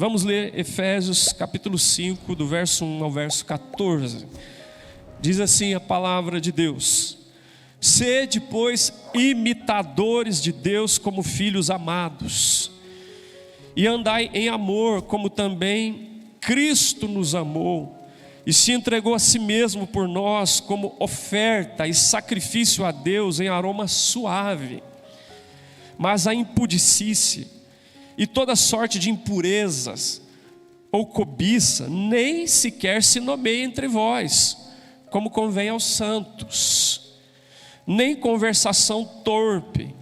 Vamos ler Efésios capítulo 5, do verso 1 ao verso 14. Diz assim a palavra de Deus: sede, pois, imitadores de Deus como filhos amados, e andai em amor, como também Cristo nos amou, e se entregou a si mesmo por nós, como oferta e sacrifício a Deus em aroma suave. Mas a impudicícia e toda sorte de impurezas ou cobiça nem sequer se nomeia entre vós, como convém aos santos. Nem conversação torpe,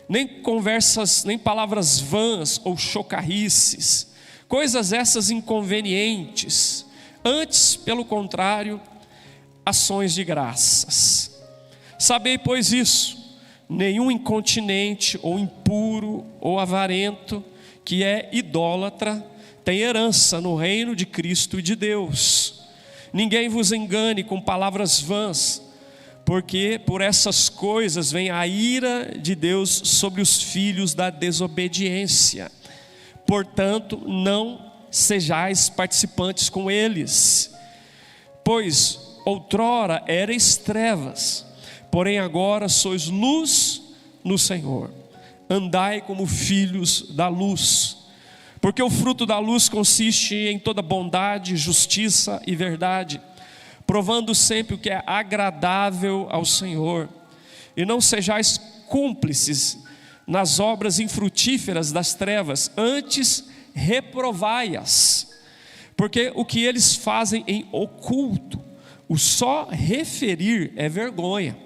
nem palavras vãs ou chocarrices, coisas essas inconvenientes. Antes, pelo contrário, ações de graças. Sabei, pois, isso: nenhum incontinente ou impuro ou avarento, que é idólatra, tem herança no reino de Cristo e de Deus. Ninguém vos engane com palavras vãs, porque por essas coisas vem a ira de Deus sobre os filhos da desobediência. Portanto, não sejais participantes com eles. Pois outrora erais trevas, porém agora sois luz no Senhor. Andai como filhos da luz, porque o fruto da luz consiste em toda bondade, justiça e verdade, provando sempre o que é agradável ao Senhor. E não sejais cúmplices nas obras infrutíferas das trevas, antes reprovai-as, porque o que eles fazem em oculto, o só referir é vergonha.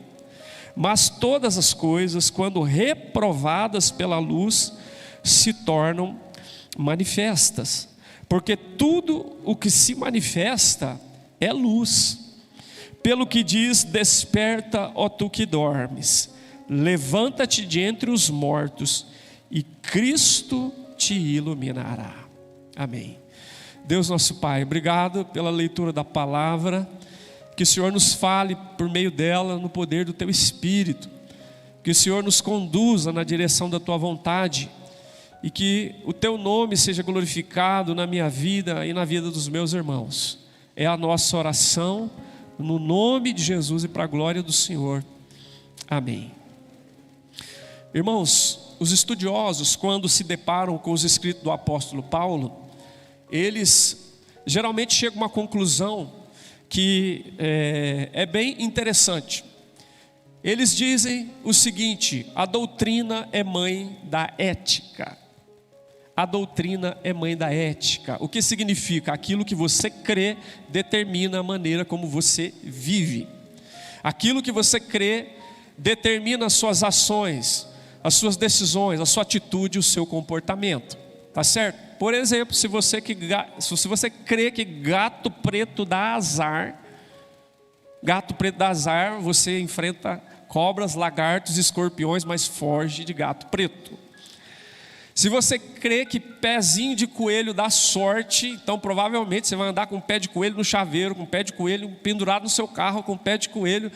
Mas todas as coisas, quando reprovadas pela luz, se tornam manifestas, porque tudo o que se manifesta é luz. Pelo que diz: desperta, ó tu que dormes, levanta-te de entre os mortos, e Cristo te iluminará. Amém. Deus nosso Pai, obrigado pela leitura da palavra. Que o Senhor nos fale por meio dela no poder do Teu Espírito. Que o Senhor nos conduza na direção da Tua vontade. E que o Teu nome seja glorificado na minha vida e na vida dos meus irmãos. É a nossa oração, no nome de Jesus e para a glória do Senhor. Amém. Irmãos, os estudiosos, quando se deparam com os escritos do apóstolo Paulo, eles geralmente chegam a uma conclusão que é bem interessante. Eles dizem o seguinte: a doutrina é mãe da ética. A doutrina é mãe da ética. O que significa? Aquilo que você crê determina a maneira como você vive. Aquilo que você crê determina as suas ações, as suas decisões, a sua atitude, o seu comportamento. Tá certo? Por exemplo, se você crê que gato preto dá azar, você enfrenta cobras, lagartos, escorpiões, mas foge de gato preto. Se você crê que pezinho de coelho dá sorte, então provavelmente você vai andar com um pé de coelho no chaveiro, com um pé de coelho pendurado no seu carro, com um pé de coelho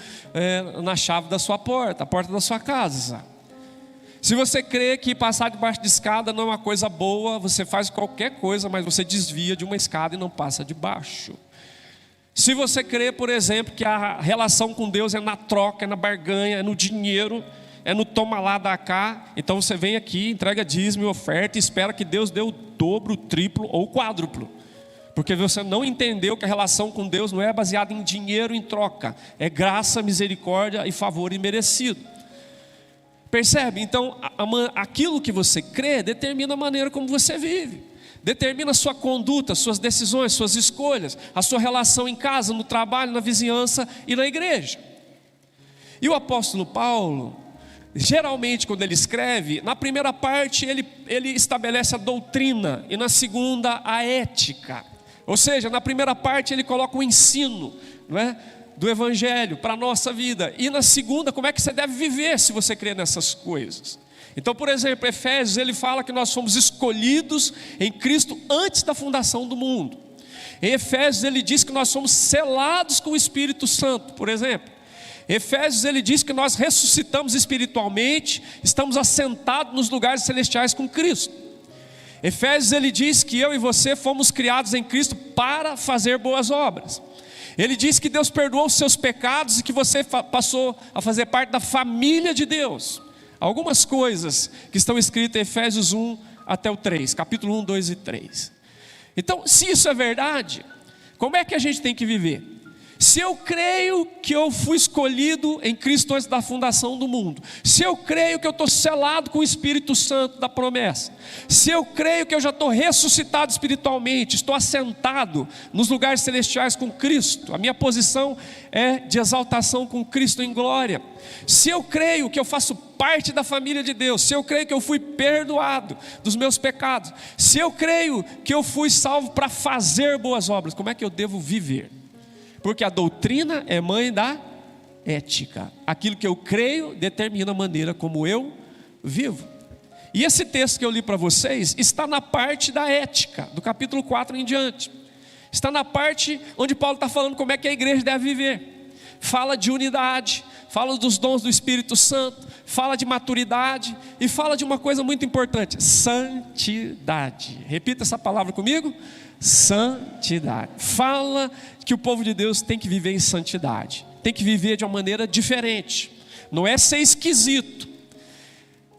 na chave da sua porta, a porta da sua casa. Se você crê que passar debaixo de escada não é uma coisa boa, você faz qualquer coisa, mas você desvia de uma escada e não passa debaixo. Se você crê, por exemplo, que a relação com Deus é na troca, é na barganha, é no dinheiro, é no toma lá, dá cá, então você vem aqui, entrega dízimo e oferta e espera que Deus dê o dobro, o triplo ou o quádruplo. Porque você não entendeu que a relação com Deus não é baseada em dinheiro em troca, é graça, misericórdia e favor imerecido. Percebe? Então, aquilo que você crê determina a maneira como você vive, determina a sua conduta, suas decisões, suas escolhas, a sua relação em casa, no trabalho, na vizinhança e na igreja. E o apóstolo Paulo, geralmente quando ele escreve, na primeira parte ele estabelece a doutrina e na segunda a ética. Ou seja, na primeira parte ele coloca o ensino, não é? Do Evangelho para a nossa vida. E na segunda, como é que você deve viver se você crê nessas coisas. Então, por exemplo, Efésios, ele fala que nós fomos escolhidos em Cristo antes da fundação do mundo. Em Efésios ele diz que nós somos selados com o Espírito Santo, por exemplo. Efésios ele diz que nós ressuscitamos espiritualmente, estamos assentados nos lugares celestiais com Cristo. Efésios ele diz que eu e você fomos criados em Cristo para fazer boas obras. Ele diz que Deus perdoou os seus pecados e que você passou a fazer parte da família de Deus. Algumas coisas que estão escritas em Efésios 1 até o 3, capítulo 1, 2 e 3. Então, se isso é verdade, como é que a gente tem que viver? Se eu creio que eu fui escolhido em Cristo antes da fundação do mundo, se eu creio que eu estou selado com o Espírito Santo da promessa, se eu creio que eu já estou ressuscitado espiritualmente, estou assentado nos lugares celestiais com Cristo, a minha posição é de exaltação com Cristo em glória, se eu creio que eu faço parte da família de Deus, se eu creio que eu fui perdoado dos meus pecados, se eu creio que eu fui salvo para fazer boas obras, como é que eu devo viver? Porque a doutrina é mãe da ética. Aquilo que eu creio determina a maneira como eu vivo. E esse texto que eu li para vocês está na parte da ética, do capítulo 4 em diante. Está na parte onde Paulo está falando como é que a igreja deve viver. Fala de unidade, fala dos dons do Espírito Santo, fala de maturidade e fala de uma coisa muito importante: santidade. Repita essa palavra comigo: santidade. Fala que o povo de Deus tem que viver em santidade, tem que viver de uma maneira diferente. Não é ser esquisito.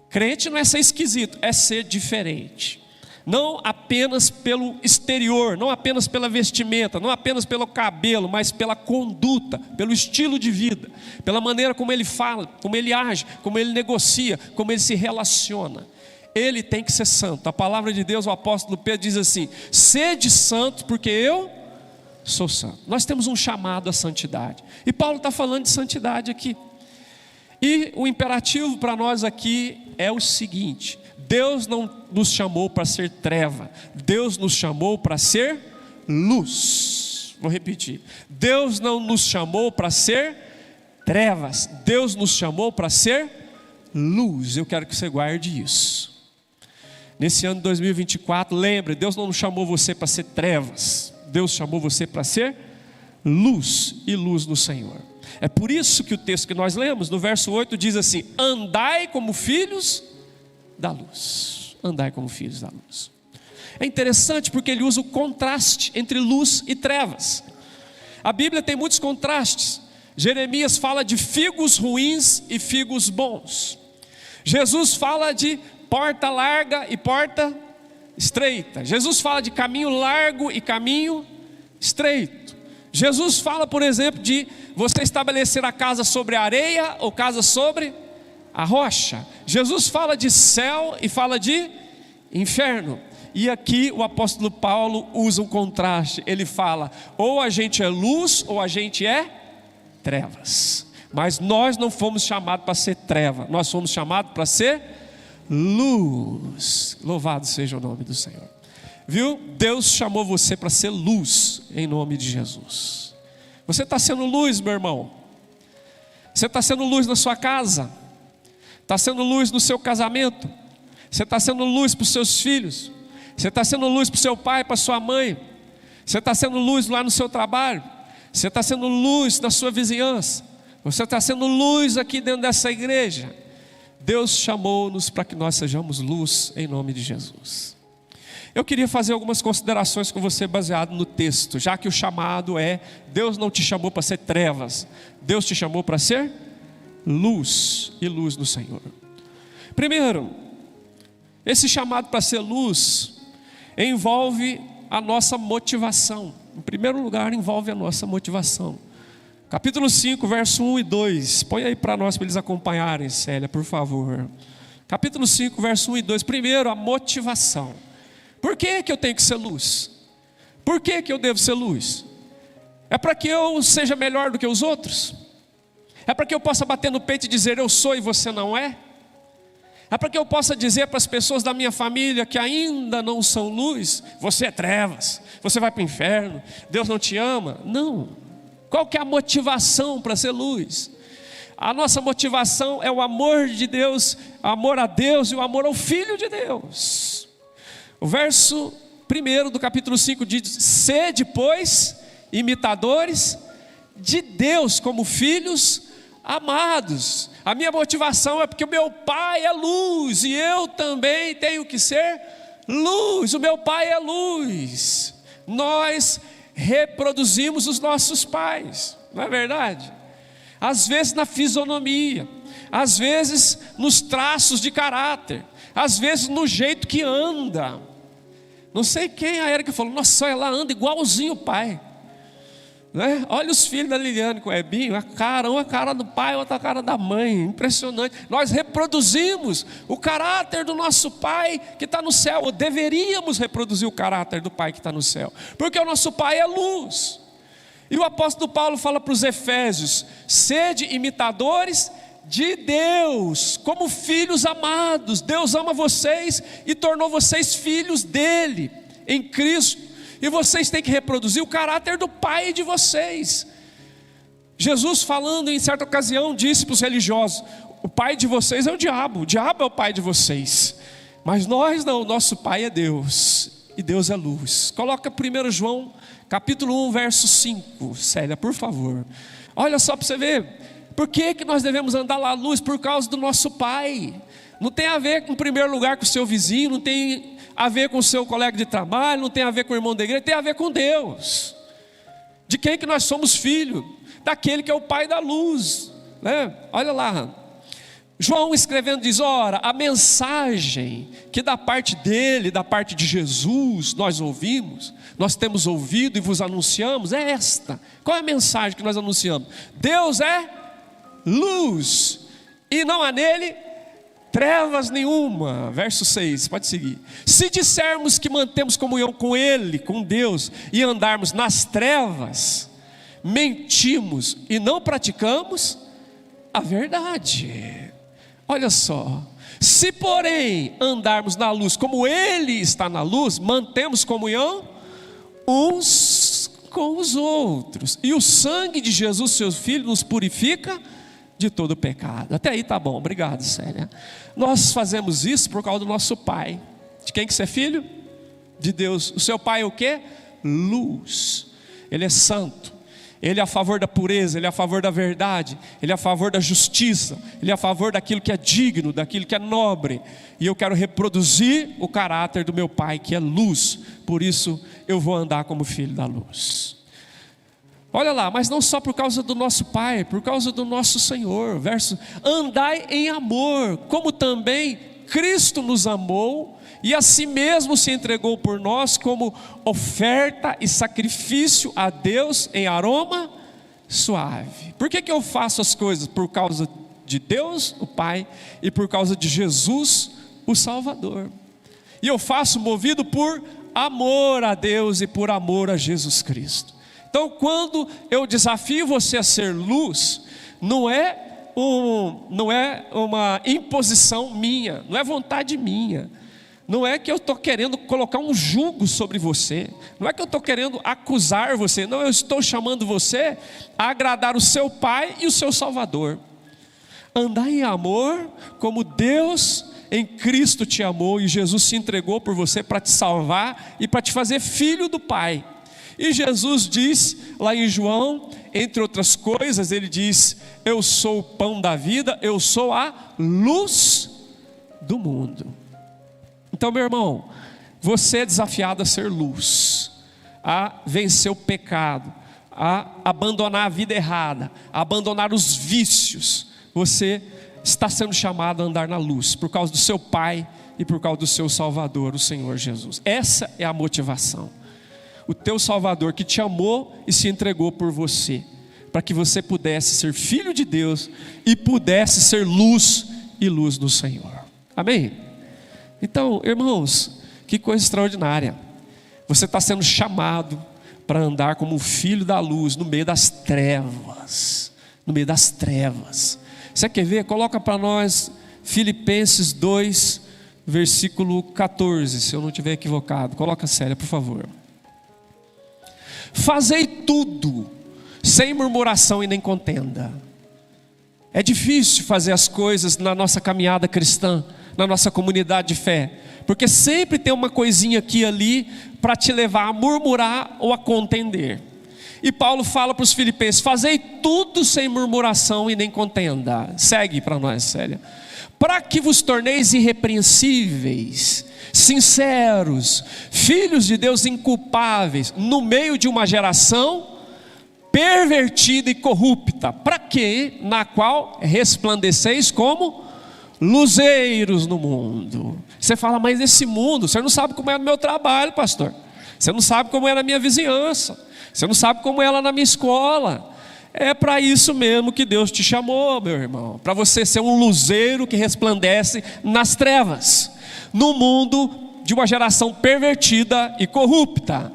Crente não é ser esquisito, é ser diferente. Não apenas pelo exterior, não apenas pela vestimenta, não apenas pelo cabelo, mas pela conduta, pelo estilo de vida, pela maneira como ele fala, como ele age, como ele negocia, como ele se relaciona. Ele tem que ser santo. A palavra de Deus, o apóstolo Pedro diz assim: sede santo porque eu sou santo. Nós temos um chamado à santidade, e Paulo está falando de santidade aqui. E o imperativo para nós aqui é o seguinte: Deus não nos chamou para ser treva, Deus nos chamou para ser luz. Vou repetir: Deus não nos chamou para ser trevas, Deus nos chamou para ser luz. Eu quero que você guarde isso. Nesse ano de 2024, lembre, Deus não chamou você para ser trevas, Deus chamou você para ser luz, e luz no Senhor. É por isso que o texto que nós lemos, no verso 8, diz assim: andai como filhos da luz. Andai como filhos da luz. É interessante porque ele usa o contraste entre luz e trevas. A Bíblia tem muitos contrastes. Jeremias fala de figos ruins e figos bons. Jesus fala de porta larga e porta estreita. Jesus fala de caminho largo e caminho estreito. Jesus fala, por exemplo, de você estabelecer a casa sobre a areia ou casa sobre a rocha. Jesus fala de céu e fala de inferno. E aqui o apóstolo Paulo usa um contraste. Ele fala: ou a gente é luz ou a gente é trevas. Mas nós não fomos chamados para ser treva, nós fomos chamados para ser luz. Louvado seja o nome do Senhor. Viu? Deus chamou você para ser luz, em nome de Jesus. Você está sendo luz, meu irmão. Você está sendo luz na sua casa, está sendo luz no seu casamento, você está sendo luz para os seus filhos, você está sendo luz para o seu pai, para a sua mãe, você está sendo luz lá no seu trabalho, você está sendo luz na sua vizinhança, você está sendo luz aqui dentro dessa igreja. Deus chamou-nos para que nós sejamos luz em nome de Jesus. Eu queria fazer algumas considerações com você baseado no texto, já que o chamado é: Deus não te chamou para ser trevas, Deus te chamou para ser luz, e luz no Senhor. Primeiro, esse chamado para ser luz envolve a nossa motivação. Em primeiro lugar, envolve a nossa motivação. Capítulo 5, verso 1 e 2. Põe aí para nós, para eles acompanharem, Célia, por favor. Capítulo 5, verso 1 e 2. Primeiro, a motivação. Por que eu tenho que ser luz? Por que eu devo ser luz? É para que eu seja melhor do que os outros? É para que eu possa bater no peito e dizer: eu sou e você não é? É para que eu possa dizer para as pessoas da minha família que ainda não são luz: você é trevas, você vai para o inferno, Deus não te ama? Não. Qual que é a motivação para ser luz? A nossa motivação é o amor de Deus, o amor a Deus e o amor ao Filho de Deus. O verso 1 do capítulo 5 diz: sede, pois, imitadores de Deus como filhos amados. A minha motivação é porque o meu Pai é luz e eu também tenho que ser luz, o meu pai é luz. Nós reproduzimos os nossos pais, não é verdade? Às vezes na fisionomia, às vezes nos traços de caráter, às vezes no jeito que anda. Não sei quem a Érica falou, nossa, ela anda igualzinho o pai, né? Olha os filhos da Liliane com o Ebinho, uma cara do pai, outra cara da mãe, impressionante. Nós reproduzimos o caráter do nosso pai que está no céu, ou deveríamos reproduzir o caráter do pai que está no céu, porque o nosso pai é luz. E o apóstolo Paulo fala para os Efésios: sede imitadores de Deus, como filhos amados. Deus ama vocês e tornou vocês filhos dele, em Cristo. E vocês têm que reproduzir o caráter do pai de vocês. Jesus, falando em certa ocasião, disse para os religiosos: o pai de vocês é o diabo é o pai de vocês. Mas nós não, o nosso pai é Deus, e Deus é luz. Coloca 1 João capítulo 1, verso 5, Célia, por favor. Olha só para você ver, por que nós devemos andar lá à luz? Por causa do nosso pai. Não tem a ver, em primeiro lugar, com o seu vizinho, não tem a ver com o seu colega de trabalho, não tem a ver com o irmão da igreja, tem a ver com Deus. De quem que nós somos filhos? Daquele que é o pai da luz, né? Olha lá, João escrevendo diz: ora, a mensagem que da parte dele, da parte de Jesus, nós ouvimos, nós temos ouvido e vos anunciamos, é esta. Qual é a mensagem que nós anunciamos? Deus é luz, e não há nele trevas nenhuma. Verso 6, pode seguir. Se dissermos que mantemos comunhão com ele, com Deus, e andarmos nas trevas, mentimos e não praticamos a verdade. Olha só, se porém andarmos na luz como ele está na luz, mantemos comunhão uns com os outros, e o sangue de Jesus, seu filho, nos purifica de todo pecado. Até aí tá bom, obrigado, Célia. Nós fazemos isso por causa do nosso pai. De quem que você é filho? De Deus. O seu pai é o quê? Luz. Ele é santo, ele é a favor da pureza, ele é a favor da verdade, ele é a favor da justiça, ele é a favor daquilo que é digno, daquilo que é nobre. E eu quero reproduzir o caráter do meu pai, que é luz. Por isso eu vou andar como filho da luz. Olha lá, mas não só por causa do nosso pai, por causa do nosso Senhor. Verso: andai em amor, como também Cristo nos amou e a si mesmo se entregou por nós como oferta e sacrifício a Deus em aroma suave. Por que eu faço as coisas? Por causa de Deus, o Pai, e por causa de Jesus, o Salvador. E eu faço movido por amor a Deus e por amor a Jesus Cristo. Então, quando eu desafio você a ser luz, não é uma imposição minha, não é vontade minha, não é que eu estou querendo colocar um jugo sobre você, não é que eu estou querendo acusar você, não, eu estou chamando você a agradar o seu Pai e o seu Salvador. Andar em amor como Deus em Cristo te amou, e Jesus se entregou por você para te salvar e para te fazer filho do Pai. E Jesus diz lá em João, entre outras coisas, ele diz: eu sou o pão da vida, eu sou a luz do mundo. Então, meu irmão, você é desafiado a ser luz, a vencer o pecado, a abandonar a vida errada, a abandonar os vícios. Você está sendo chamado a andar na luz, por causa do seu Pai e por causa do seu Salvador, o Senhor Jesus. Essa é a motivação. O teu Salvador que te amou e se entregou por você, para que você pudesse ser filho de Deus e pudesse ser luz e luz do Senhor. Amém? Então, irmãos, que coisa extraordinária. Você está sendo chamado para andar como um filho da luz no meio das trevas. No meio das trevas. Você quer ver? Coloca para nós Filipenses 2, versículo 14, se eu não estiver equivocado. Coloca, Célia, por favor. Fazei tudo sem murmuração e nem contenda. É difícil fazer as coisas na nossa caminhada cristã, na nossa comunidade de fé, porque sempre tem uma coisinha aqui e ali para te levar a murmurar ou a contender. E Paulo fala para os filipenses: fazei tudo sem murmuração e nem contenda. Segue para nós, Célia. para que vos torneis irrepreensíveis, sinceros, filhos de Deus inculpáveis, no meio de uma geração pervertida e corrupta, para que, na qual resplandeceis como luzeiros no mundo. Você fala, mas esse mundo, você não sabe como é no meu trabalho, pastor. Você não sabe como é na minha vizinhança. Você não sabe como é lá na minha escola. É para isso mesmo que Deus te chamou, meu irmão, para você ser um luzeiro que resplandece nas trevas, no mundo de uma geração pervertida e corrupta.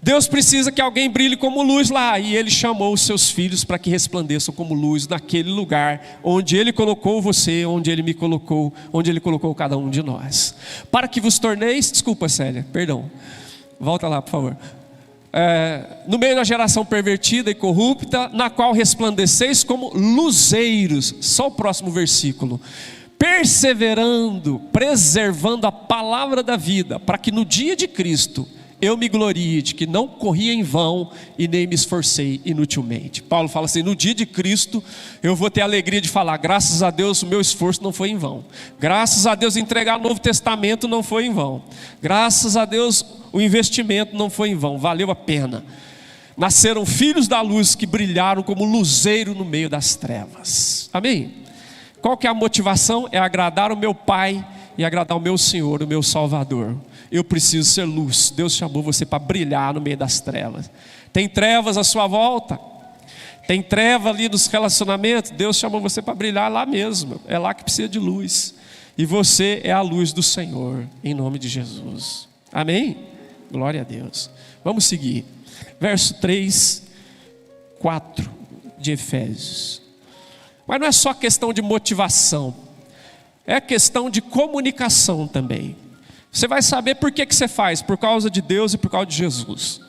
Deus precisa que alguém brilhe como luz lá, e Ele chamou os seus filhos para que resplandeçam como luz naquele lugar onde Ele colocou você, onde Ele me colocou, onde Ele colocou cada um de nós, para que vos torneis, desculpa Célia, perdão, volta lá por favor, no meio da geração pervertida e corrupta, na qual resplandeceis como luzeiros. Só o próximo versículo: perseverando, preservando a palavra da vida, para que no dia de Cristo eu me glorie de que não corri em vão e nem me esforcei inutilmente. Paulo fala assim: no dia de Cristo eu vou ter a alegria de falar, graças a Deus o meu esforço não foi em vão. Graças a Deus entregar o Novo Testamento não foi em vão. Graças a Deus o investimento não foi em vão, valeu a pena. Nasceram filhos da luz que brilharam como luzeiro no meio das trevas. Amém? Qual que é a motivação? É agradar o meu Pai e agradar o meu Senhor, o meu Salvador. Eu preciso ser luz. Deus chamou você para brilhar no meio das trevas. Tem trevas à sua volta? Tem treva ali nos relacionamentos? Deus chamou você para brilhar lá mesmo. É lá que precisa de luz. E você é a luz do Senhor, em nome de Jesus. Amém? Glória a Deus. Vamos seguir. Verso 3, 4 de Efésios. Mas não é só questão de motivação. É questão de comunicação também. Você vai saber por que você faz, por causa de Deus e por causa de Jesus.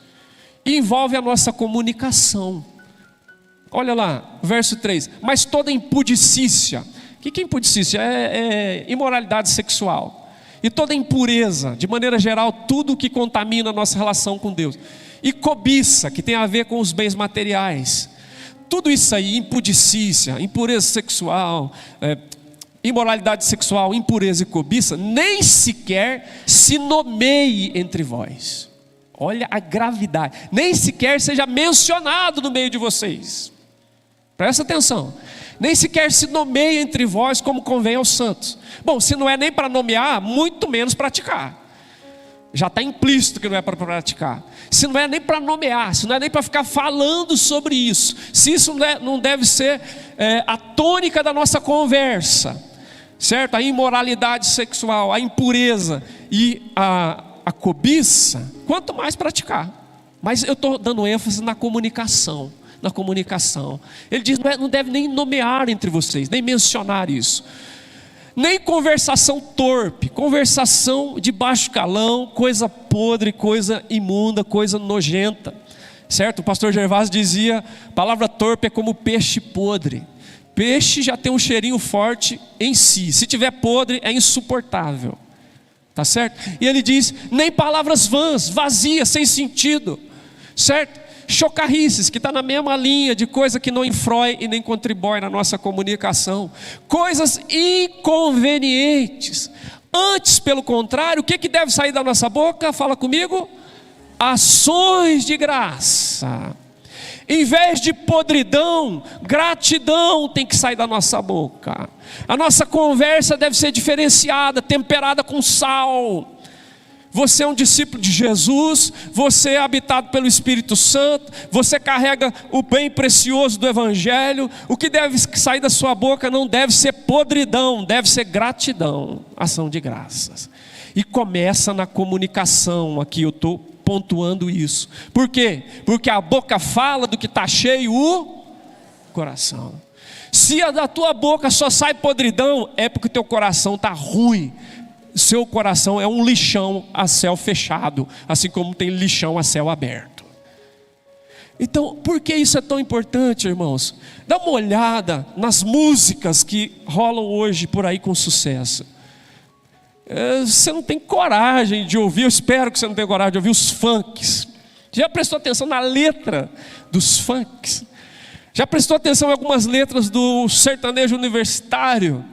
E envolve a nossa comunicação. Olha lá, verso 3. Mas toda impudicícia. O que é impudicícia? É imoralidade sexual. E toda impureza, de maneira geral, tudo que contamina a nossa relação com Deus. E cobiça, que tem a ver com os bens materiais. Tudo isso aí, impudicícia, impureza sexual, imoralidade sexual, impureza e cobiça, nem sequer se nomeie entre vós. Olha a gravidade. Nem sequer seja mencionado no meio de vocês. Presta atenção. Nem sequer se nomeie entre vós como convém aos santos. Bom, se não é nem para nomear, muito menos praticar. Já está implícito que não é para praticar. Se não é nem para nomear, se não é nem para ficar falando sobre isso, se isso não deve ser a tônica da nossa conversa, certo? A imoralidade sexual, a impureza e a cobiça, quanto mais praticar. Mas eu estou dando ênfase na comunicação. Na comunicação. Ele diz, não deve nem nomear entre vocês, nem mencionar isso. Nem conversação torpe, conversação de baixo calão, coisa podre, coisa imunda, coisa nojenta. Certo? O pastor Gervásio dizia, palavra torpe é como peixe podre. Peixe já tem um cheirinho forte em si. Se tiver podre, é insuportável. Tá certo? E ele diz, nem palavras vãs, vazias, sem sentido. Certo? Chocarrices, que está na mesma linha de coisa que não infrói e nem contribui na nossa comunicação. Coisas inconvenientes. Antes, pelo contrário, o que deve sair da nossa boca? Fala comigo. Ações de graça. Em vez de podridão, gratidão tem que sair da nossa boca. A nossa conversa deve ser diferenciada, temperada com sal. Você é um discípulo de Jesus, você é habitado pelo Espírito Santo, você carrega o bem precioso do Evangelho. O que deve sair da sua boca não deve ser podridão, deve ser gratidão, ação de graças. E começa na comunicação, aqui eu estou pontuando isso. Por quê? Porque a boca fala do que está cheio o coração. Se da tua boca só sai podridão, é porque o teu coração está ruim. Seu coração é um lixão a céu fechado, assim como tem lixão a céu aberto. Então, por que isso é tão importante, irmãos? Dá uma olhada nas músicas que rolam hoje por aí com sucesso. Você não tem coragem de ouvir, eu espero que você não tenha coragem de ouvir os funks. Já prestou atenção na letra dos funks? Já prestou atenção em algumas letras do sertanejo universitário?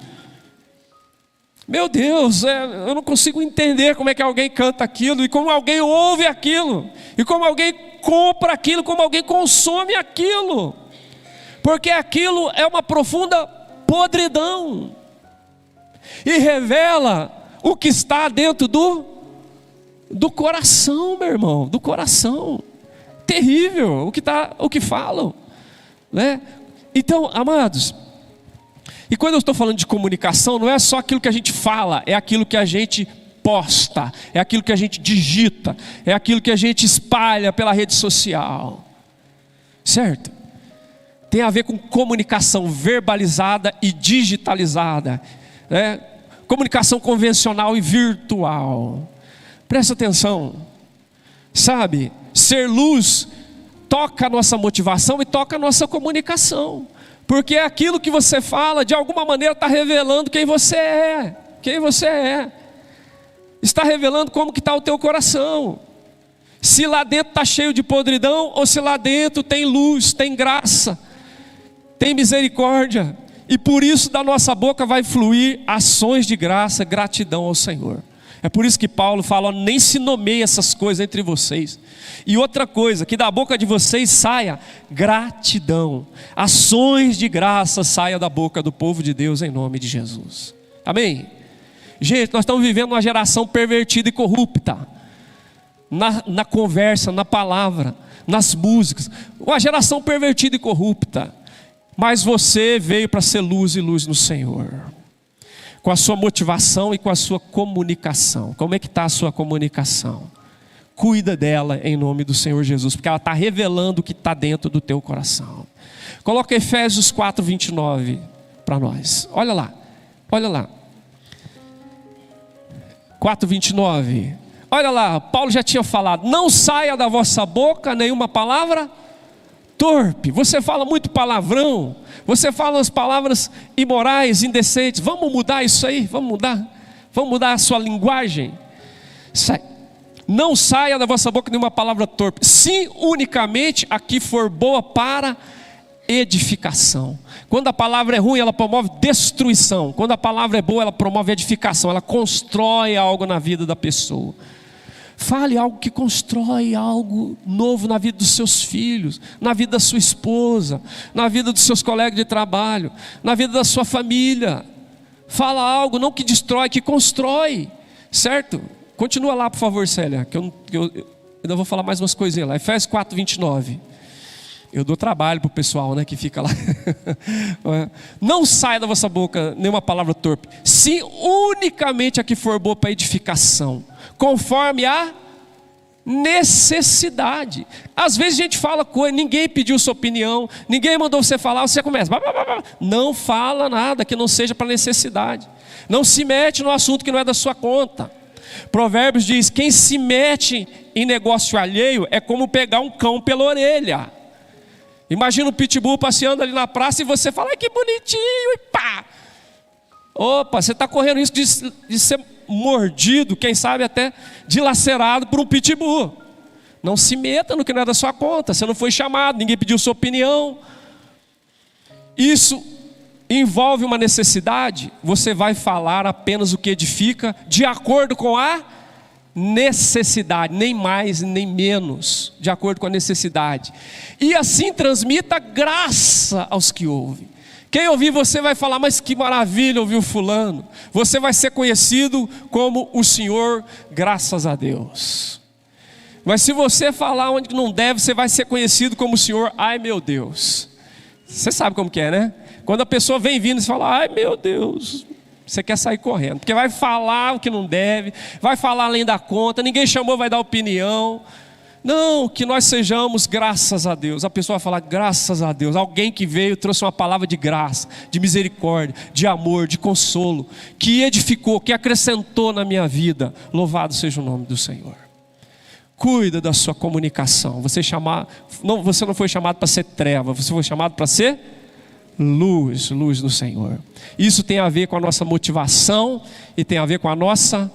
Meu Deus, eu não consigo entender como é que alguém canta aquilo, e como alguém ouve aquilo, e como alguém compra aquilo, como alguém consome aquilo, porque aquilo é uma profunda podridão, e revela o que está dentro do coração, meu irmão, do coração. Terrível o que falam, né? Então, amados, e quando eu estou falando de comunicação, não é só aquilo que a gente fala, é aquilo que a gente posta, é aquilo que a gente digita, é aquilo que a gente espalha pela rede social, certo? Tem a ver com comunicação verbalizada e digitalizada, né? Comunicação convencional e virtual. Presta atenção, sabe? Ser luz toca a nossa motivação e toca a nossa comunicação, porque aquilo que você fala, de alguma maneira está revelando quem você é. Quem você é. Está revelando como que está o teu coração. Se lá dentro está cheio de podridão, ou se lá dentro tem luz, tem graça, tem misericórdia. E por isso da nossa boca vai fluir ações de graça, gratidão ao Senhor. É por isso que Paulo fala, nem se nomeie essas coisas entre vocês. E outra coisa, que da boca de vocês saia gratidão, ações de graça saia da boca do povo de Deus em nome de Jesus. Amém? Gente, nós estamos vivendo uma geração pervertida e corrupta, na conversa, na palavra, nas músicas, uma geração pervertida e corrupta. Mas você veio para ser luz e luz no Senhor, com a sua motivação e com a sua comunicação. Como é que está a sua comunicação? Cuida dela em nome do Senhor Jesus, porque ela está revelando o que está dentro do teu coração. Coloca Efésios 4:29 para nós. Olha lá, olha lá. 4:29. Olha lá, Paulo já tinha falado, não saia da vossa boca nenhuma palavra torpe. Você fala muito palavrão, você fala as palavras imorais, indecentes. Vamos mudar isso aí, vamos mudar a sua linguagem. Não saia da vossa boca nenhuma palavra torpe, sim unicamente a que for boa para edificação. Quando a palavra é ruim, ela promove destruição. Quando a palavra é boa, ela promove edificação, ela constrói algo na vida da pessoa. Fale algo que constrói algo novo na vida dos seus filhos, na vida da sua esposa, na vida dos seus colegas de trabalho, na vida da sua família. Fala algo não que destrói, que constrói, certo? Continua lá, por favor, Célia, que eu ainda vou falar mais umas coisinhas lá. Efésios 4:29. Eu dou trabalho para o pessoal, né, que fica lá. Não saia da vossa boca nenhuma palavra torpe, sim unicamente a que for boa para edificação, conforme a necessidade. Às vezes a gente fala coisa, ninguém pediu sua opinião, ninguém mandou você falar, você começa, não fala nada que não seja para necessidade. Não se mete no assunto que não é da sua conta. Provérbios diz, quem se mete em negócio alheio é como pegar um cão pela orelha. Imagina um pitbull passeando ali na praça e você fala, ai que bonitinho, e pá. Opa, você está correndo risco de ser mordido, quem sabe até dilacerado por um pitbull. Não se meta no que não é da sua conta, você não foi chamado, ninguém pediu sua opinião. Isso envolve uma necessidade, você vai falar apenas o que edifica, de acordo com a necessidade, nem mais nem menos, de acordo com a necessidade. E assim transmita graça aos que ouvem. Quem ouvir você vai falar, mas que maravilha ouvir o fulano. Você vai ser conhecido como o Senhor, graças a Deus. Mas se você falar onde não deve, você vai ser conhecido como o Senhor, ai meu Deus. Você sabe como que é, né? Quando a pessoa vem vindo e fala, ai meu Deus, você quer sair correndo, porque vai falar o que não deve, vai falar além da conta, ninguém chamou, vai dar opinião. Não, que nós sejamos, graças a Deus. A pessoa vai falar, graças a Deus. Alguém que veio, trouxe uma palavra de graça, de misericórdia, de amor, de consolo, que edificou, que acrescentou na minha vida. Louvado seja o nome do Senhor. Cuida da sua comunicação. Você não foi chamado para ser treva, você foi chamado para ser luz, luz do Senhor. Isso tem a ver com a nossa motivação e tem a ver com a nossa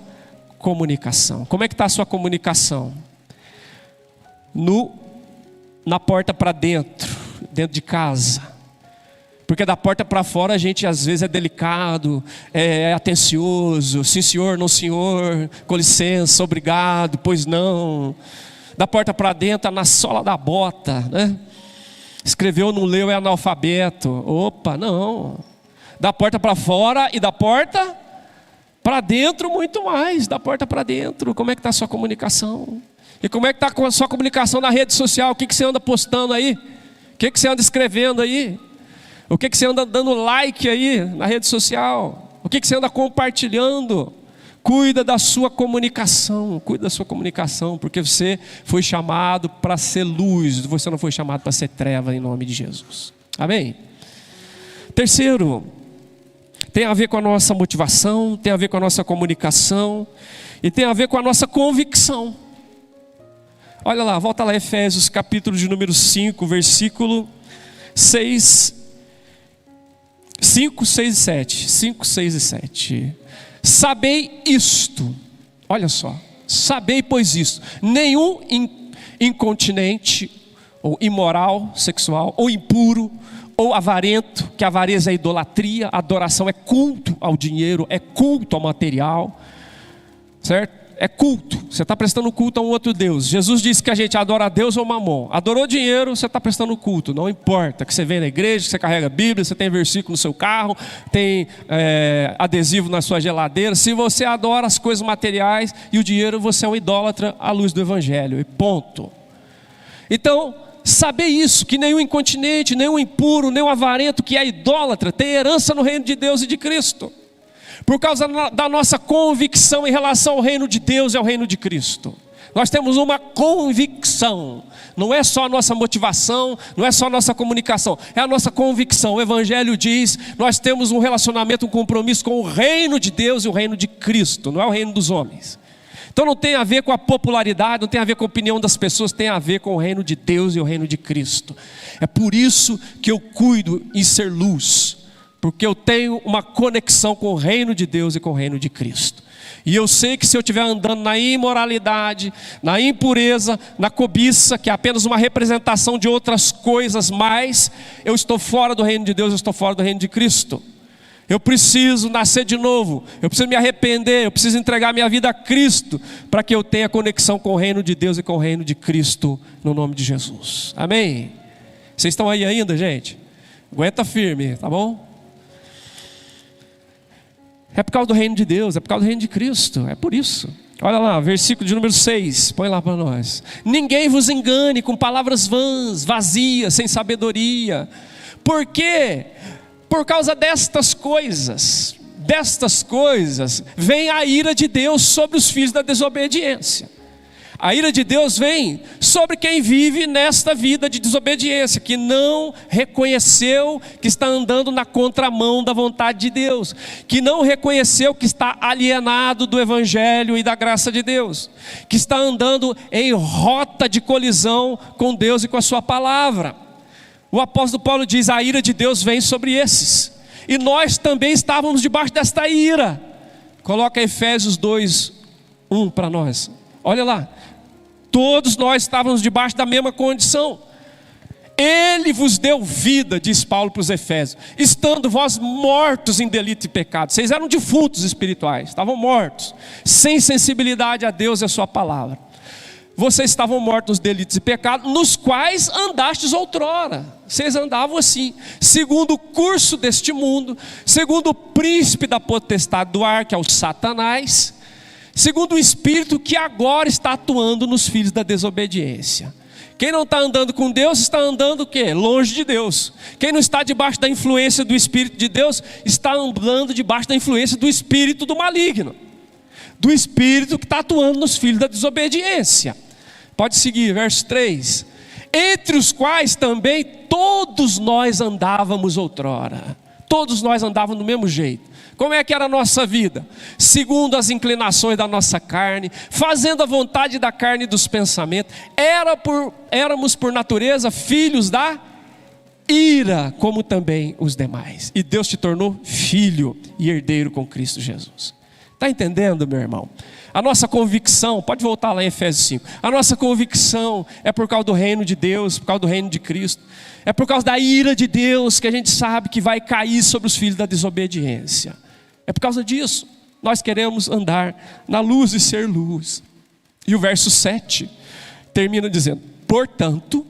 comunicação. Como é que está a sua comunicação? Na porta para dentro de casa. Porque da porta para fora a gente às vezes é delicado, é atencioso, sim senhor, não senhor, com licença, obrigado, pois não. Da porta para dentro, na sola da bota, né? Escreveu, não leu, é analfabeto. Opa, não. Da porta para fora e da porta para dentro muito mais. Da porta para dentro, como é que está a sua comunicação? E como é que está a sua comunicação na rede social? O que você anda postando aí? O que você anda escrevendo aí? O que você anda dando like aí na rede social? O que você anda compartilhando? Cuida da sua comunicação, porque você foi chamado para ser luz, você não foi chamado para ser treva, em nome de Jesus. Amém? Terceiro, tem a ver com a nossa motivação, tem a ver com a nossa comunicação e tem a ver com a nossa convicção. Olha lá, volta lá, Efésios capítulo de número 5, versículo 6, 5, 6 e 7. 5, 6 e 7. Sabei isto, olha só, sabei pois isto, nenhum incontinente, ou imoral sexual, ou impuro, ou avarento, que a avareza é idolatria, a adoração é culto ao dinheiro, é culto ao material, certo? É culto, você está prestando culto a um outro Deus. Jesus disse que a gente adora a Deus ou mamon. Adorou dinheiro, você está prestando culto. Não importa que você vem na igreja, que você carrega a Bíblia, você tem versículo no seu carro, tem adesivo na sua geladeira. Se você adora as coisas materiais e o dinheiro, você é um idólatra à luz do Evangelho, e ponto. Então, saber isso, que nenhum incontinente, nenhum impuro, nenhum avarento que é idólatra tem herança no reino de Deus e de Cristo. Por causa da nossa convicção em relação ao reino de Deus e ao reino de Cristo. Nós temos uma convicção, não é só a nossa motivação, não é só a nossa comunicação, é a nossa convicção. O Evangelho diz, nós temos um relacionamento, um compromisso com o reino de Deus e o reino de Cristo, não é o reino dos homens. Então não tem a ver com a popularidade, não tem a ver com a opinião das pessoas, tem a ver com o reino de Deus e o reino de Cristo. É por isso que eu cuido em ser luz, porque eu tenho uma conexão com o reino de Deus e com o reino de Cristo. E eu sei que se eu estiver andando na imoralidade, na impureza, na cobiça, que é apenas uma representação de outras coisas mais, eu estou fora do reino de Deus, eu estou fora do reino de Cristo. Eu preciso nascer de novo, eu preciso me arrepender, eu preciso entregar minha vida a Cristo, para que eu tenha conexão com o reino de Deus e com o reino de Cristo, no nome de Jesus. Amém? Vocês estão aí ainda, gente? Aguenta firme, tá bom? É por causa do reino de Deus, é por causa do reino de Cristo, é por isso. Olha lá, versículo de número 6, põe lá para nós. Ninguém vos engane com palavras vãs, vazias, sem sabedoria. Por quê? Por causa destas coisas, vem a ira de Deus sobre os filhos da desobediência. A ira de Deus vem sobre quem vive nesta vida de desobediência, que não reconheceu que está andando na contramão da vontade de Deus, que não reconheceu que está alienado do Evangelho e da graça de Deus, que está andando em rota de colisão com Deus e com a sua palavra. O apóstolo Paulo diz, a ira de Deus vem sobre esses, e nós também estávamos debaixo desta ira. Coloca Efésios 2:1 para nós, olha lá. Todos nós estávamos debaixo da mesma condição. Ele vos deu vida, diz Paulo para os Efésios, estando vós mortos em delito e pecado. Vocês eram defuntos espirituais, estavam mortos, sem sensibilidade a Deus e a sua palavra. Vocês estavam mortos nos delitos e pecados, nos quais andastes outrora. Vocês andavam assim, segundo o curso deste mundo, segundo o príncipe da potestade do ar, que é o Satanás, segundo o Espírito que agora está atuando nos filhos da desobediência. Quem não está andando com Deus, está andando o quê? Longe de Deus. Quem não está debaixo da influência do Espírito de Deus, está andando debaixo da influência do Espírito do maligno. Do Espírito que está atuando nos filhos da desobediência. Pode seguir, verso 3. Entre os quais também todos nós andávamos outrora. Todos nós andávamos do mesmo jeito. Como é que era a nossa vida? Segundo as inclinações da nossa carne, fazendo a vontade da carne e dos pensamentos. Éramos por natureza filhos da ira, como também os demais. E Deus te tornou filho e herdeiro com Cristo Jesus. Está Está entendendo, meu irmão? A nossa convicção, pode voltar lá em Efésios 5. A nossa convicção é por causa do reino de Deus, por causa do reino de Cristo. É por causa da ira de Deus que a gente sabe que vai cair sobre os filhos da desobediência. É por causa disso. Nós queremos andar na luz e ser luz. E o verso 7 termina dizendo: portanto,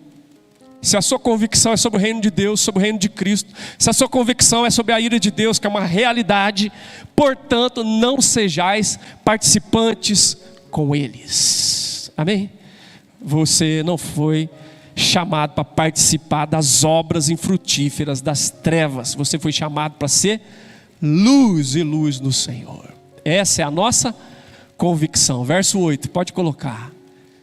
se a sua convicção é sobre o reino de Deus, sobre o reino de Cristo, se a sua convicção é sobre a ira de Deus, que é uma realidade, portanto, não sejais participantes com eles. Amém? Você não foi chamado para participar das obras infrutíferas das trevas. Você foi chamado para ser luz e luz no Senhor. Essa é a nossa convicção. Verso 8, pode colocar.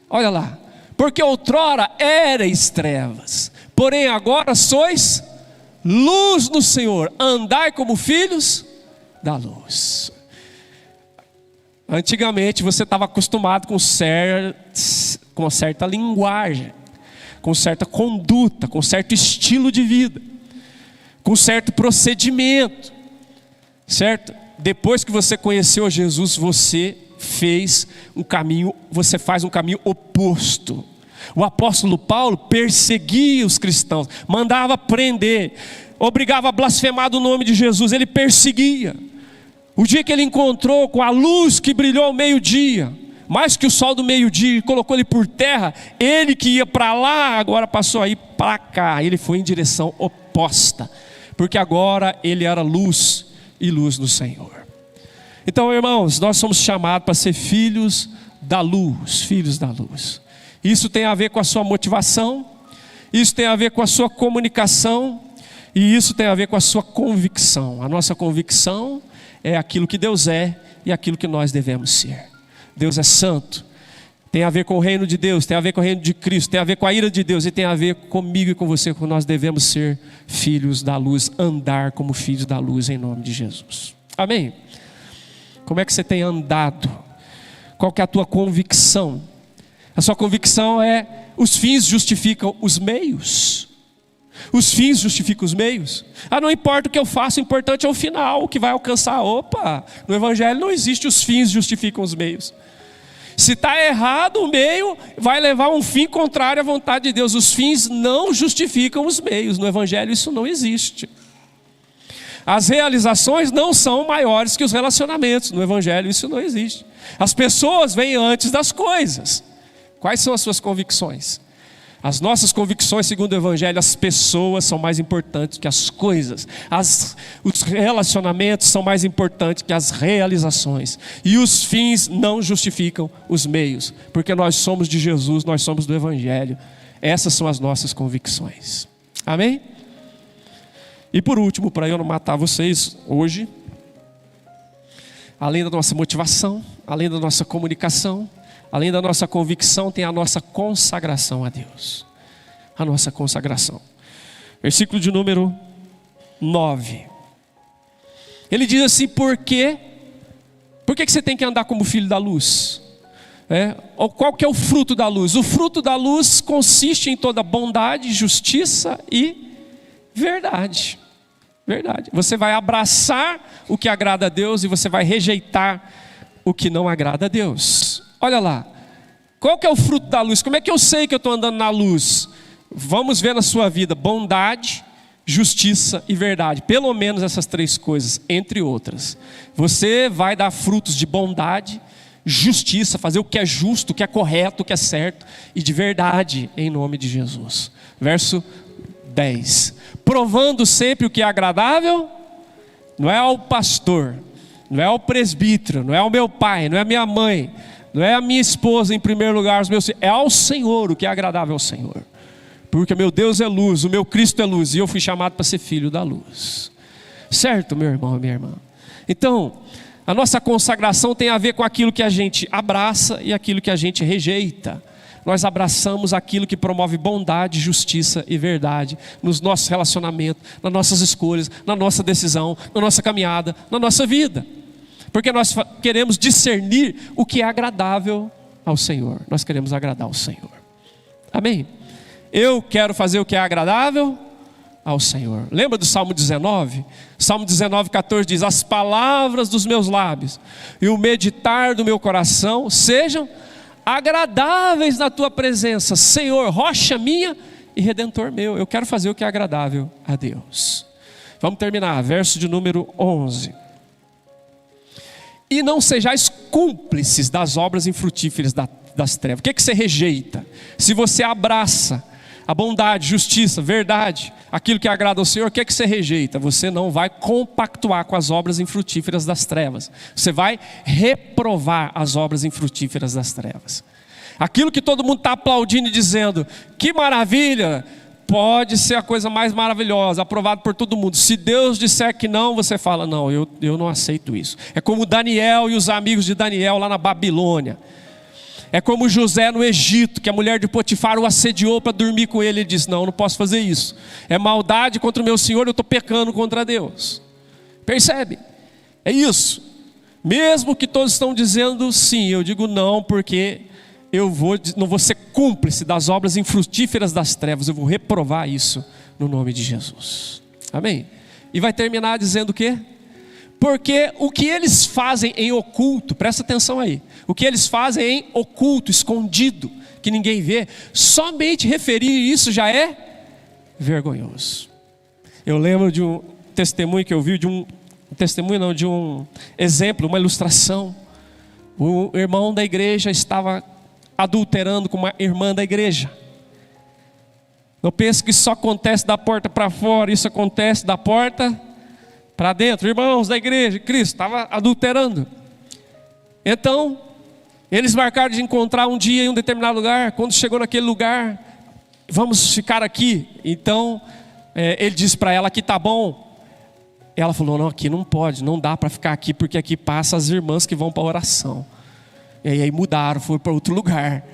Olha lá. Porque outrora éreis trevas, porém agora sois luz no Senhor. Andai como filhos da luz. Antigamente você estava acostumado com certa linguagem, com certa conduta, com certo estilo de vida, com certo procedimento, certo? Depois que você conheceu Jesus, você faz um caminho oposto. O apóstolo Paulo perseguia os cristãos, mandava prender, obrigava a blasfemar do nome de Jesus, ele perseguia. O dia que ele encontrou com a luz que brilhou ao meio-dia, mais que o sol do meio-dia, colocou ele por terra, ele que ia para lá, agora passou a ir para cá, ele foi em direção oposta, porque agora ele era luz e luz no Senhor. Então, irmãos, nós somos chamados para ser filhos da luz, filhos da luz. Isso tem a ver com a sua motivação, isso tem a ver com a sua comunicação, e isso tem a ver com a sua convicção. A nossa convicção é aquilo que Deus é e aquilo que nós devemos ser. Deus é santo, tem a ver com o reino de Deus, tem a ver com o reino de Cristo, tem a ver com a ira de Deus, e tem a ver comigo e com você, que nós devemos ser filhos da luz, andar como filhos da luz em nome de Jesus. Amém? Como é que você tem andado? Qual que é a tua convicção? A sua convicção é: os fins justificam os meios. Os fins justificam os meios. Não importa o que eu faço, o importante é o final, o que vai alcançar. Opa, no Evangelho não existe os fins justificam os meios. Se está errado, o meio vai levar a um fim contrário à vontade de Deus. Os fins não justificam os meios. No Evangelho isso não existe. As realizações não são maiores que os relacionamentos. No Evangelho isso não existe. As pessoas vêm antes das coisas. Quais são as suas convicções? As nossas convicções, segundo o Evangelho, as pessoas são mais importantes que as coisas. Os relacionamentos são mais importantes que as realizações. E os fins não justificam os meios. Porque nós somos de Jesus, nós somos do Evangelho. Essas são as nossas convicções. Amém? E por último, para eu não matar vocês hoje, além da nossa motivação, além da nossa comunicação, além da nossa convicção, tem a nossa consagração a Deus. A nossa consagração. Versículo de número 9. Ele diz assim: por quê? Por que você tem que andar como filho da luz? Qual que é o fruto da luz? O fruto da luz consiste em toda bondade, justiça e verdade. Verdade. Você vai abraçar o que agrada a Deus e você vai rejeitar o que não agrada a Deus. Olha lá, qual que é o fruto da luz? Como é que eu sei que eu estou andando na luz? Vamos ver na sua vida: bondade, justiça e verdade. Pelo menos essas três coisas, entre outras. Você vai dar frutos de bondade, justiça, fazer o que é justo, o que é correto, o que é certo, e de verdade, em nome de Jesus. Verso 10. Provando sempre o que é agradável, não é ao pastor, não é ao presbítero, não é ao meu pai, não é a minha mãe, não é a minha esposa em primeiro lugar, os meus filhos, é ao Senhor o que é agradável ao Senhor. Porque meu Deus é luz, o meu Cristo é luz, e eu fui chamado para ser filho da luz. Certo, meu irmão e minha irmã? Então, a nossa consagração tem a ver com aquilo que a gente abraça e aquilo que a gente rejeita. Nós abraçamos aquilo que promove bondade, justiça e verdade nos nossos relacionamentos, nas nossas escolhas, na nossa decisão, na nossa caminhada, na nossa vida. Porque nós queremos discernir o que é agradável ao Senhor. Nós queremos agradar ao Senhor. Amém? Eu quero fazer o que é agradável ao Senhor. Lembra do Salmo 19? Salmo 19, 14 diz: as palavras dos meus lábios e o meditar do meu coração sejam agradáveis na tua presença, Senhor, rocha minha e redentor meu. Eu quero fazer o que é agradável a Deus. Vamos terminar, verso de número 11. E não sejais cúmplices das obras infrutíferas das trevas. O que você rejeita? Se você abraça a bondade, justiça, verdade, aquilo que agrada ao Senhor, o que você rejeita? Você não vai compactuar com as obras infrutíferas das trevas. Você vai reprovar as obras infrutíferas das trevas. Aquilo que todo mundo está aplaudindo e dizendo, que maravilha, pode ser a coisa mais maravilhosa, aprovado por todo mundo. Se Deus disser que não, você fala, não, eu não aceito isso. É como Daniel e os amigos de Daniel lá na Babilônia. É como José no Egito, que a mulher de Potifar o assediou para dormir com ele. Ele disse, não posso fazer isso. É maldade contra o meu Senhor, eu estou pecando contra Deus. Percebe? É isso. Mesmo que todos estão dizendo sim, eu digo não, porque não vou ser cúmplice das obras infrutíferas das trevas. Eu vou reprovar isso no nome de Jesus. Amém? E vai terminar dizendo o quê? Porque o que eles fazem em oculto, presta atenção aí, o que eles fazem em oculto, escondido, que ninguém vê, somente referir isso já é vergonhoso. Eu lembro de um testemunho que eu vi, de um exemplo, uma ilustração. O irmão da igreja estava adulterando com uma irmã da igreja. Não pense que isso só acontece da porta para fora, isso acontece da porta para dentro. Irmãos da igreja, Cristo estava adulterando. Então, eles marcaram de encontrar um dia em um determinado lugar. Quando chegou naquele lugar, vamos ficar aqui. Então, ele disse para ela, aqui está bom. Ela falou, não, aqui não pode, não dá para ficar aqui, porque aqui passa as irmãs que vão para a oração. E aí mudaram, foram para outro lugar.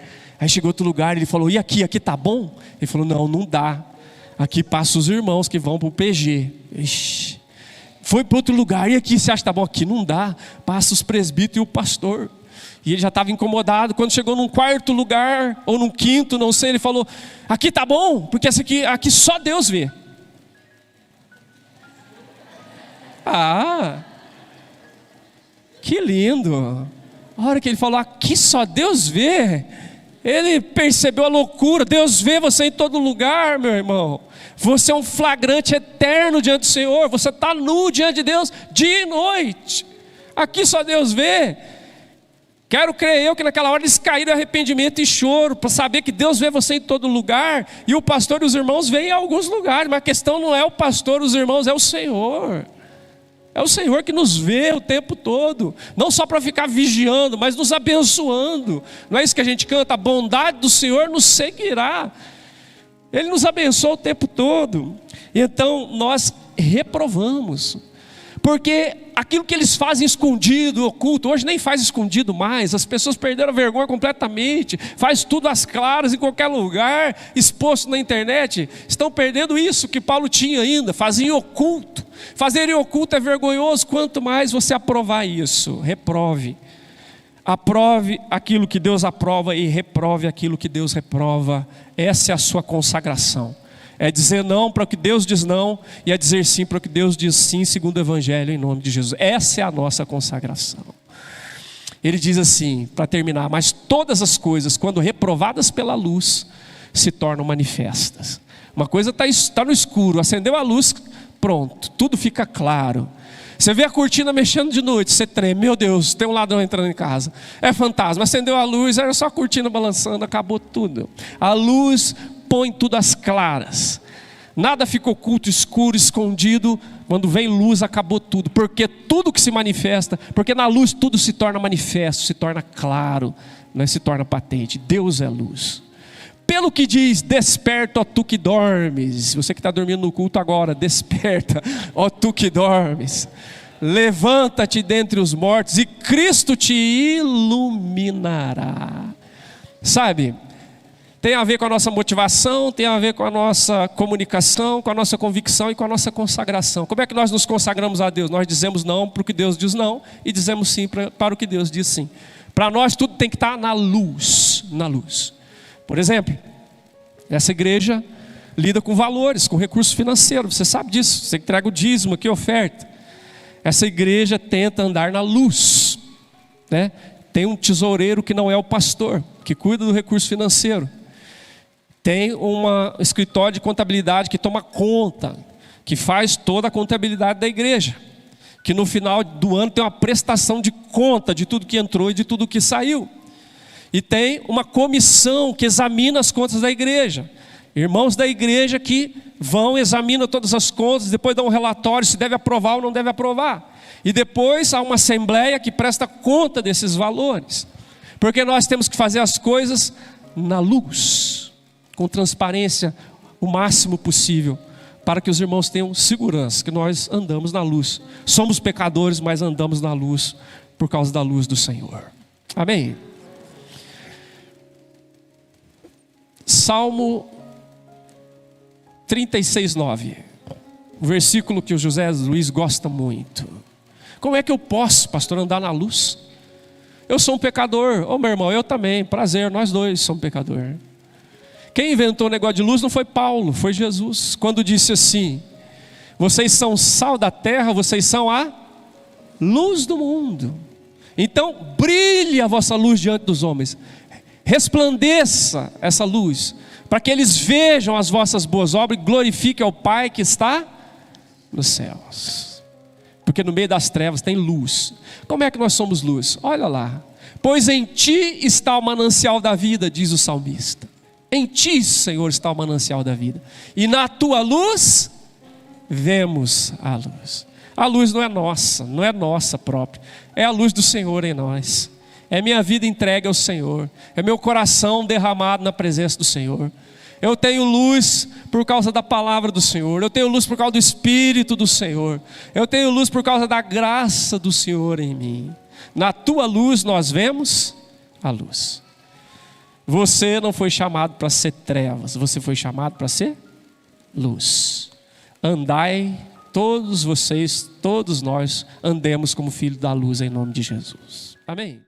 Aí chegou outro lugar, ele falou, e aqui está bom? Ele falou, não dá. Aqui passa os irmãos que vão para o PG. Ixi. Foi para outro lugar, e aqui você acha que está bom? Aqui não dá, passa os presbíteros e o pastor. E ele já estava incomodado. Quando chegou num quarto lugar, ou num quinto, não sei, ele falou, aqui está bom, porque aqui só Deus vê. Ah, que lindo. A hora que ele falou, aqui só Deus vê, ele percebeu a loucura. Deus vê você em todo lugar, meu irmão. Você é um flagrante eterno diante do Senhor. Você está nu diante de Deus dia e noite. Aqui só Deus vê. Quero crer eu que naquela hora eles caíram em arrependimento e choro, para saber que Deus vê você em todo lugar. E o pastor e os irmãos veem em alguns lugares. Mas a questão não é o pastor e os irmãos, é o Senhor. É o Senhor que nos vê o tempo todo. Não só para ficar vigiando, mas nos abençoando. Não é isso que a gente canta? A bondade do Senhor nos seguirá. Ele nos abençoa o tempo todo. Então nós reprovamos. Porque aquilo que eles fazem escondido, oculto, hoje nem faz escondido mais. As pessoas perderam a vergonha completamente. Faz tudo às claras, em qualquer lugar, exposto na internet. Estão perdendo isso que Paulo tinha ainda. Fazem oculto. Fazer em oculto é vergonhoso. Quanto mais você aprovar isso, reprove. Aprove aquilo que Deus aprova e reprove aquilo que Deus reprova. Essa é a sua consagração. É dizer não para o que Deus diz não, e é dizer sim para o que Deus diz sim, segundo o Evangelho, em nome de Jesus. Essa é a nossa consagração. Ele diz assim, para terminar, mas todas as coisas, quando reprovadas pela luz, se tornam manifestas. Uma coisa está no escuro, acendeu a luz, pronto, tudo fica claro. Você vê a cortina mexendo de noite, você treme, meu Deus, tem um ladrão entrando em casa. É fantasma, acendeu a luz, era só a cortina balançando, acabou tudo. A luz põe tudo às claras. Nada fica oculto, escuro, escondido. Quando vem luz, acabou tudo. Porque tudo que se manifesta, porque na luz tudo se torna manifesto, se torna claro, né? Se torna patente. Deus é luz. Pelo que diz, desperta, ó tu que dormes. Você que está dormindo no culto agora, desperta, ó tu que dormes. Levanta-te dentre os mortos e Cristo te iluminará. Sabe? Tem a ver com a nossa motivação, tem a ver com a nossa comunicação, com a nossa convicção e com a nossa consagração. Como é que nós nos consagramos a Deus? Nós dizemos não para o que Deus diz não e dizemos sim para o que Deus diz sim. Para nós tudo tem que estar na luz, na luz. Por exemplo, essa igreja lida com valores, com recurso financeiro. Você sabe disso, você entrega o dízimo aqui, oferta. Essa igreja tenta andar na luz, né? Tem um tesoureiro que não é o pastor, que cuida do recurso financeiro. Tem um escritório de contabilidade que toma conta, que faz toda a contabilidade da igreja, que no final do ano tem uma prestação de conta de tudo que entrou e de tudo que saiu. E tem uma comissão que examina as contas da igreja. Irmãos da igreja que vão, examinam todas as contas, depois dão um relatório se deve aprovar ou não deve aprovar. E depois há uma assembleia que presta conta desses valores. Porque nós temos que fazer as coisas na luz, com transparência o máximo possível, para que os irmãos tenham segurança que nós andamos na luz. Somos pecadores, mas andamos na luz por causa da luz do Senhor. Amém? Salmo 36:9, o versículo que o José Luiz gosta muito. Como é que eu posso, pastor, andar na luz? Eu sou um pecador. Ô meu irmão, eu também, prazer, nós dois somos pecadores. Quem inventou o negócio de luz não foi Paulo, foi Jesus, quando disse assim: vocês são sal da terra, vocês são a luz do mundo. Então brilhe a vossa luz diante dos homens, resplandeça essa luz, para que eles vejam as vossas boas obras e glorifiquem ao Pai que está nos céus. Porque no meio das trevas tem luz. Como é que nós somos luz? Olha lá: pois em ti está o manancial da vida, diz o salmista. Em ti, Senhor, está o manancial da vida, e na tua luz vemos a luz. A luz não é nossa, não é nossa própria, é a luz do Senhor em nós. É minha vida entregue ao Senhor, é meu coração derramado na presença do Senhor. Eu tenho luz por causa da palavra do Senhor, eu tenho luz por causa do Espírito do Senhor, eu tenho luz por causa da graça do Senhor em mim. Na tua luz nós vemos a luz. Você não foi chamado para ser trevas, você foi chamado para ser luz. Andai, todos vocês, todos nós, andemos como filhos da luz em nome de Jesus. Amém?